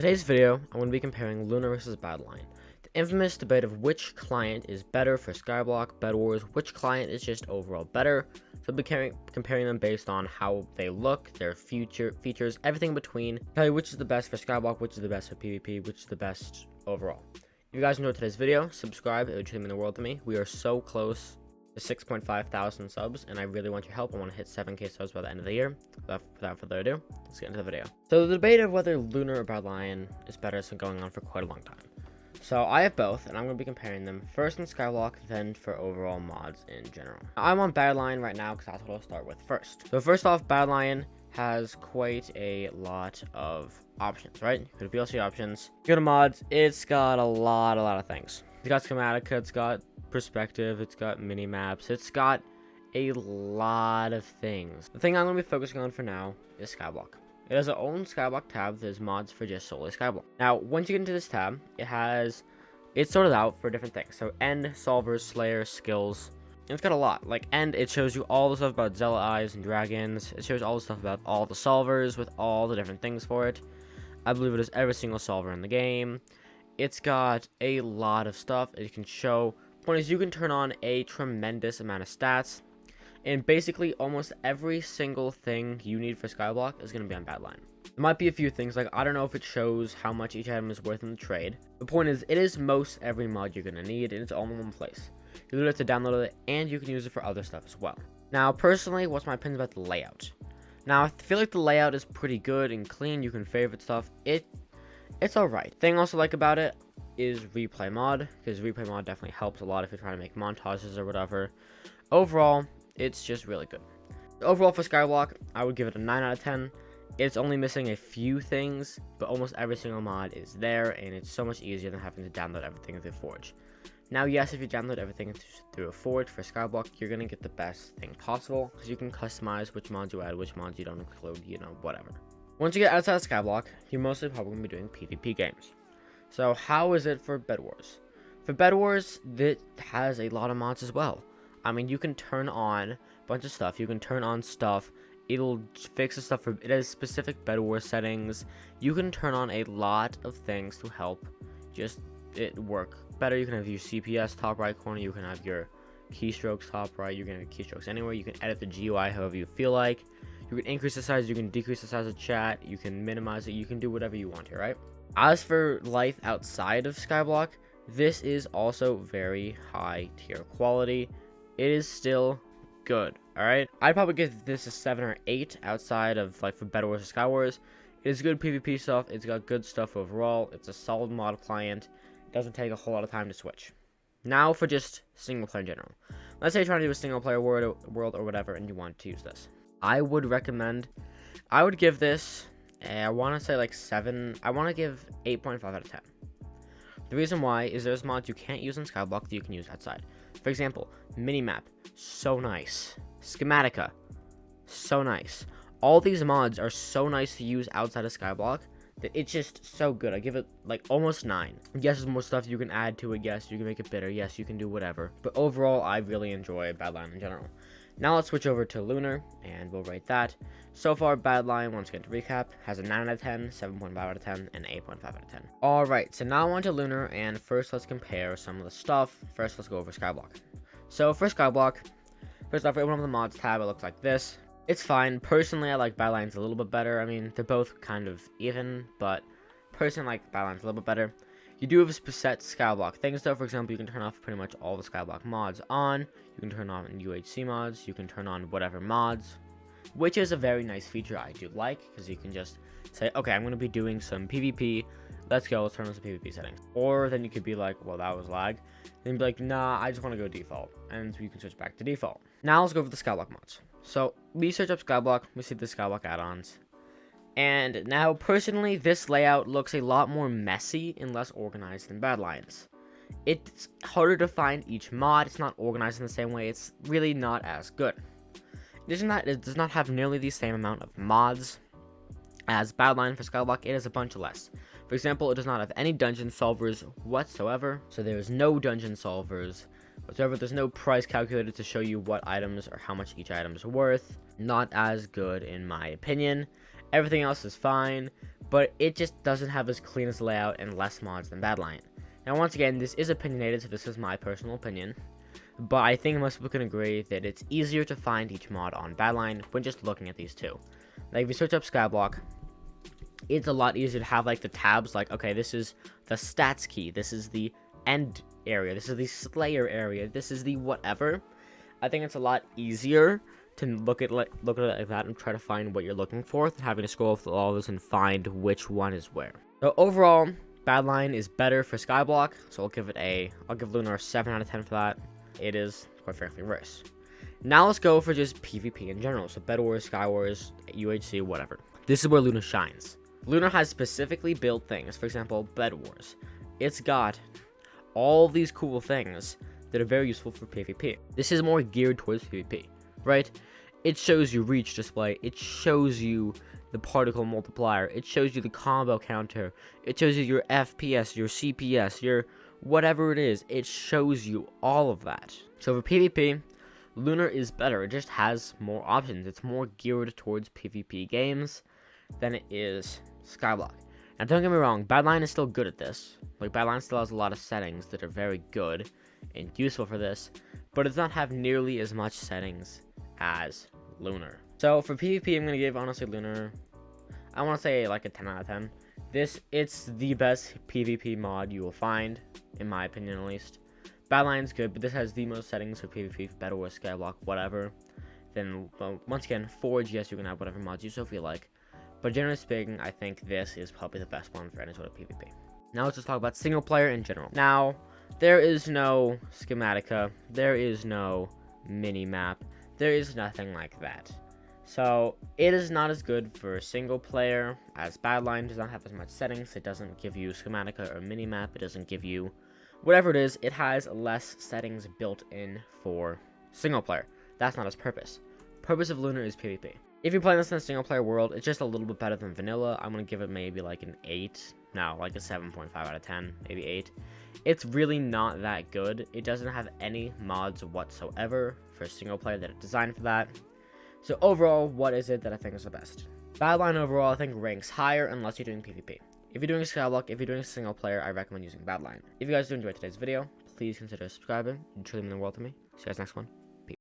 Today's video, I'm going to be comparing LUNAR versus BADLION. The infamous debate of which client is better for Skyblock, Bed Wars, which client is just overall better. So I'll be comparing them based on how they look, their features, everything in between. Tell you which is the best for Skyblock, which is the best for PvP, which is the best overall. If you guys enjoyed today's video, subscribe. It would truly mean the world to me. We are so close to 6.5 thousand subs, and I really want your help. I want to hit 7k subs by the end of the year. Without further ado, let's get into the video. So the debate of whether LUNAR or BADLION is better has been going on for quite a long time. So I have both, and I'm going to be comparing them first in Skyblock, then for overall mods in general. I'm on BADLION right now because that's what I'll start with first. So first off, BADLION has quite a lot of options, right? Go to VLC options, go to mods. It's got a lot of things. It's got Schematica, it's got perspective, it's got mini maps, it's got a lot of things. The thing I'm going to be focusing on for now is Skyblock. It has its own Skyblock tab. There's mods for just solely Skyblock. Now, once you get into this tab, it's sorted out for different things. So end, solvers, slayers, skills. And it's got a lot. Like end, it shows you all the stuff about zealot eyes and dragons. It shows all the stuff about all the solvers with all the different things for it. I believe it is every single solver in the game. It's got a lot of stuff it can show. Point is, you can turn on a tremendous amount of stats, and basically almost every single thing you need for Skyblock is going to be on BADLION. There might be a few things, like I don't know if it shows how much each item is worth in the trade. The point is, it is most every mod you're going to need, and it's all in one place. You literally have to download it, and you can use it for other stuff as well. Now, personally, what's my opinion about the layout? Now, I feel like the layout is pretty good and clean. You can favorite stuff. It's alright. Thing I also like about it is replay mod, because replay mod definitely helps a lot if you're trying to make montages or whatever. Overall, it's just really good. Overall for Skyblock, I would give it a 9 out of 10. It's only missing a few things, but almost every single mod is there, and it's so much easier than having to download everything through Forge. Now, yes, if you download everything through a Forge for Skyblock, you're going to get the best thing possible, because you can customize which mods you add, which mods you don't include, whatever. Once you get outside of Skyblock, you're mostly probably going to be doing PvP games. So how is it for Bed Wars? For Bed Wars, it has a lot of mods as well. I mean, you can turn on a bunch of stuff. You can turn on stuff. It'll fix the stuff. It has specific Bed Wars settings. You can turn on a lot of things to help just it work better. You can have your CPS top right corner. You can have your keystrokes top right. You can have keystrokes anywhere. You can edit the GUI however you feel like. You can increase the size. You can decrease the size of chat. You can minimize it. You can do whatever you want here, right? As for life outside of Skyblock, this is also very high tier quality. It is still good, alright? I'd probably give this a 7 or 8 outside of, like, for Bed Wars or Sky Wars. It is good PvP stuff. It's got good stuff overall. It's a solid mod client. It doesn't take a whole lot of time to switch. Now for just single player in general. Let's say you're trying to do a single player world or whatever, and you want to use this. I would give this, I want to say like 7. I want to give 8.5 out of 10. The reason why is there's mods you can't use in Skyblock that you can use outside. For example, minimap, so nice. Schematica, so nice. All these mods are so nice to use outside of Skyblock that it's just so good. I give it like almost 9. Yes, there's more stuff you can add to it. Yes, you can make it better. Yes, you can do whatever. But overall, I really enjoy BADLION in general. Now let's switch over to LUNAR, and we'll rate that. So far, BADLION, once again to recap, has a 9 out of 10, 7.5 out of 10, and 8.5 out of 10. Alright, so now on to LUNAR, and first let's compare some of the stuff. First, let's go over Skyblock. So for Skyblock, first off, we open up the mods tab, it looks like this. It's fine. Personally, I like BADLION's a little bit better. I mean, they're both kind of even, but personally, I like BADLION's a little bit better. You do have a set Skyblock things though. For example, you can turn off pretty much all the Skyblock mods on. You can turn on UHC mods. You can turn on whatever mods, which is a very nice feature I do like, because you can just say, okay, I'm going to be doing some PvP. Let's go. Let's turn on some PvP settings. Or then you could be like, well, that was lag. Then be like, nah, I just want to go default. And you can switch back to default. Now let's go over the Skyblock mods. So we search up Skyblock. We see the Skyblock add-ons. And now, personally, this layout looks a lot more messy and less organized than BADLION's. It's harder to find each mod. It's not organized in the same way. It's really not as good. It does not have nearly the same amount of mods as BADLION. For Skyblock, it has a bunch less. For example, it does not have any dungeon solvers whatsoever. So there is no dungeon solvers whatsoever. There's no price calculator to show you what items or how much each item is worth. Not as good in my opinion. Everything else is fine, but it just doesn't have as clean as layout and less mods than BADLION. Now, once again, this is opinionated, so this is my personal opinion, but I think most people can agree that it's easier to find each mod on BADLION when just looking at these two. Like, if you search up Skyblock, it's a lot easier to have, like, the tabs, like, okay, this is the stats key, this is the end area, this is the Slayer area, this is the whatever. I think it's a lot easier to look at it like that and try to find what you're looking for than having to scroll through all this and find which one is where. So overall, BADLION is better for Skyblock, so I'll give LUNAR a 7 out of 10 for that. It is, quite frankly, worse. Now let's go for just PvP in general, so Bed Wars, Sky Wars, UHC, whatever. This is where LUNAR shines. LUNAR has specifically built things, for example, Bed Wars. It's got all these cool things that are very useful for PvP. This is more geared towards PvP, right? It shows you reach display, it shows you the particle multiplier, it shows you the combo counter, it shows you your FPS, your CPS, your whatever it is, it shows you all of that. So for PvP, LUNAR is better, it just has more options, it's more geared towards PvP games than it is Skyblock. Now don't get me wrong, BADLION is still good at this, like BADLION still has a lot of settings that are very good and useful for this, but it does not have nearly as much settings as LUNAR. So for PvP, I'm gonna give honestly LUNAR, I want to say like a 10 out of 10. It's the best PvP mod you will find, in my opinion at least. BADLION's good, but this has the most settings for PvP, for Battle Wars, Skyblock, whatever. Then once again, Forge, yes, you can have whatever mods you so feel like, but generally speaking, I think this is probably the best one for any sort of PvP. Now let's just talk about single player in general. Now, there is no schematica, there is no mini map, there is nothing like that. So it is not as good for single player as BADLION. Does not have as much settings. It doesn't give you schematica or mini map. It doesn't give you whatever it is. It has less settings built in for single player. That's not its purpose. Purpose of LUNAR is PvP. If you're playing this in a single player world, it's just a little bit better than vanilla. I'm gonna give it maybe like an 8. No, like a 7.5 out of 10, maybe 8. It's really not that good. It doesn't have any mods whatsoever for single player that are designed for that. So overall, what is it that I think is the best? BADLION overall I think ranks higher unless you're doing PvP. If you're doing Skyblock, if you're doing single player, I recommend using BADLION. If you guys do enjoy today's video, please consider subscribing. It truly means the world to me. See you guys next one.